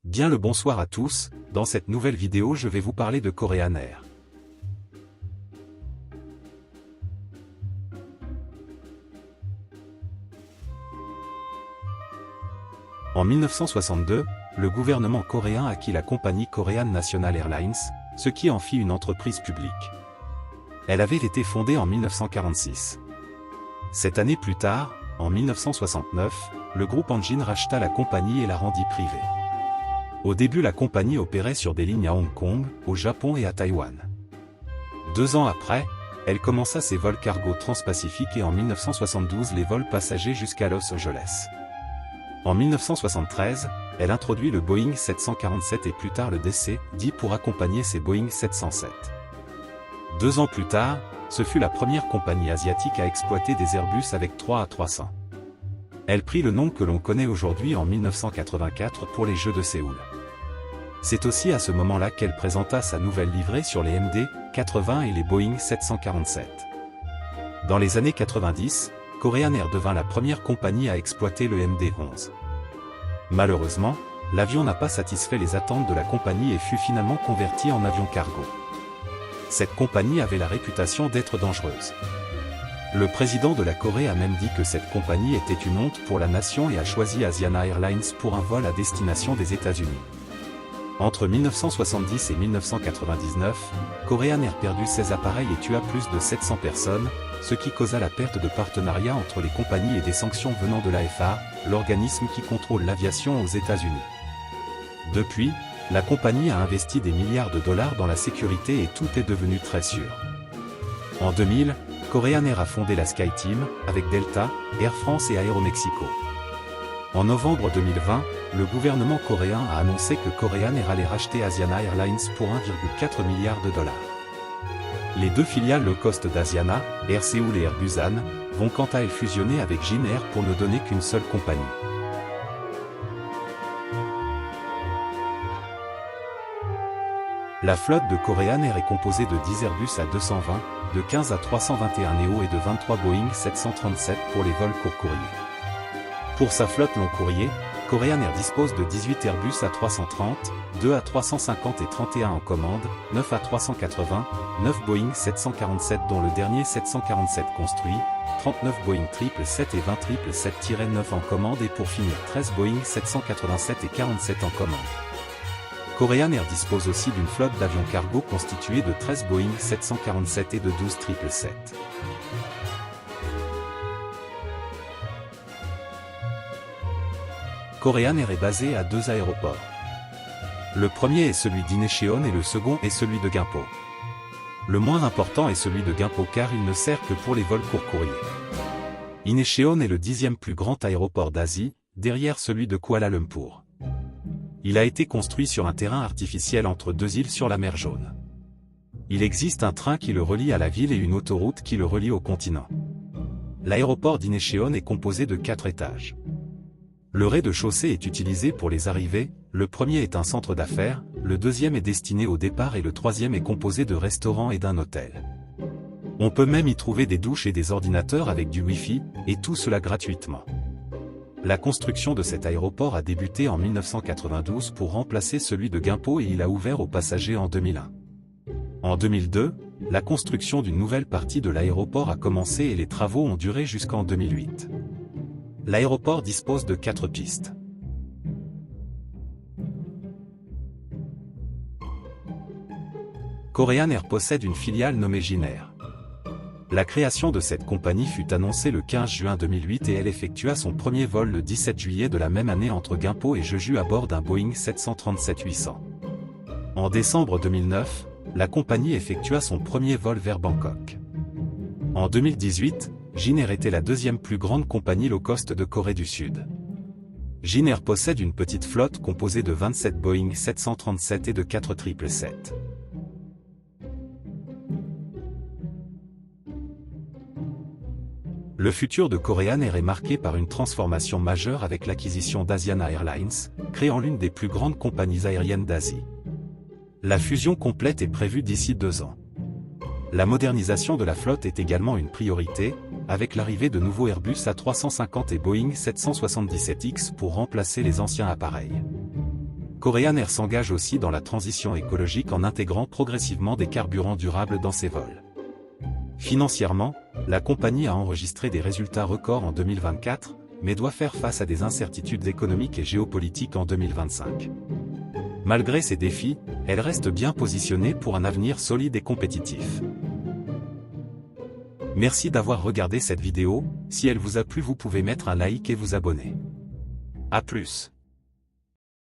Bien le bonsoir à tous, dans cette nouvelle vidéo je vais vous parler de Korean Air. En 1962, le gouvernement coréen acquit la compagnie Korean National Airlines, ce qui en fit une entreprise publique. Elle avait été fondée en 1946. Cette année plus tard, en 1969, le groupe Hanjin racheta la compagnie et la rendit privée. Au début la compagnie opérait sur des lignes à Hong Kong, au Japon et à Taïwan. 2 ans après, elle commença ses vols cargo transpacifiques et en 1972 les vols passagers jusqu'à Los Angeles. En 1973, elle introduit le Boeing 747 et plus tard le DC-10 pour accompagner ses Boeing 707. 2 ans plus tard, ce fut la première compagnie asiatique à exploiter des Airbus avec 3 A300. Elle prit le nom que l'on connaît aujourd'hui en 1984 pour les Jeux de Séoul. C'est aussi à ce moment-là qu'elle présenta sa nouvelle livrée sur les MD-80 et les Boeing 747. Dans les années 90, Korean Air devint la première compagnie à exploiter le MD-11. Malheureusement, l'avion n'a pas satisfait les attentes de la compagnie et fut finalement converti en avion cargo. Cette compagnie avait la réputation d'être dangereuse. Le président de la Corée a même dit que cette compagnie était une honte pour la nation et a choisi Asiana Airlines pour un vol à destination des États-Unis. Entre 1970 et 1999, Korean Air perdut 16 appareils et tua plus de 700 personnes, ce qui causa la perte de partenariat entre les compagnies et des sanctions venant de la FAA, l'organisme qui contrôle l'aviation aux États-Unis. Depuis, la compagnie a investi des milliards de dollars dans la sécurité et tout est devenu très sûr. En 2000, Korean Air a fondé la SkyTeam, avec Delta, Air France et Aeromexico. En novembre 2020, le gouvernement coréen a annoncé que Korean Air allait racheter Asiana Airlines pour 1,4 milliard de dollars. Les 2 filiales low cost d'Asiana, Air Séoul et Air Busan, vont quant à elles fusionner avec Jin Air pour ne donner qu'une seule compagnie. La flotte de Korean Air est composée de 10 Airbus A220, de 15 A321 Neo et de 23 Boeing 737 pour les vols court courrier. Pour sa flotte long courrier, Korean Air dispose de 18 Airbus A330, 2 A350 et 31 en commande, 9 A380, 9 Boeing 747 dont le dernier 747 construit, 39 Boeing 777 et 20 777-9 en commande et pour finir 13 Boeing 787 et 47 en commande. Korean Air dispose aussi d'une flotte d'avions cargo constituée de 13 Boeing 747 et de 12 777. Korean Air est basé à 2 aéroports. Le premier est celui d'Incheon et le second est celui de Gimpo. Le moins important est celui de Gimpo car il ne sert que pour les vols court courrier. Incheon est le 10e plus grand aéroport d'Asie, derrière celui de Kuala Lumpur. Il a été construit sur un terrain artificiel entre 2 îles sur la mer Jaune. Il existe un train qui le relie à la ville et une autoroute qui le relie au continent. L'aéroport d'Incheon est composé de 4 étages. Le rez-de-chaussée est utilisé pour les arrivées, le premier est un centre d'affaires, le deuxième est destiné au départ et le troisième est composé de restaurants et d'un hôtel. On peut même y trouver des douches et des ordinateurs avec du Wi-Fi, et tout cela gratuitement. La construction de cet aéroport a débuté en 1992 pour remplacer celui de Gimpo et il a ouvert aux passagers en 2001. En 2002, la construction d'une nouvelle partie de l'aéroport a commencé et les travaux ont duré jusqu'en 2008. L'aéroport dispose de 4 pistes. Korean Air possède une filiale nommée Jin Air. La création de cette compagnie fut annoncée le 15 juin 2008 et elle effectua son premier vol le 17 juillet de la même année entre Gimpo et Jeju à bord d'un Boeing 737-800. En décembre 2009, la compagnie effectua son premier vol vers Bangkok. En 2018, Jin Air était la 2e plus grande compagnie low cost de Corée du Sud. Jin Air possède une petite flotte composée de 27 Boeing 737 et de 4 777. Le futur de Korean Air est marqué par une transformation majeure avec l'acquisition d'Asiana Airlines, créant l'une des plus grandes compagnies aériennes d'Asie. La fusion complète est prévue d'ici 2 ans. La modernisation de la flotte est également une priorité, avec l'arrivée de nouveaux Airbus A350 et Boeing 777X pour remplacer les anciens appareils. Korean Air s'engage aussi dans la transition écologique en intégrant progressivement des carburants durables dans ses vols. Financièrement, la compagnie a enregistré des résultats records en 2024, mais doit faire face à des incertitudes économiques et géopolitiques en 2025. Malgré ces défis, elle reste bien positionnée pour un avenir solide et compétitif. Merci d'avoir regardé cette vidéo, si elle vous a plu vous pouvez mettre un like et vous abonner. A plus.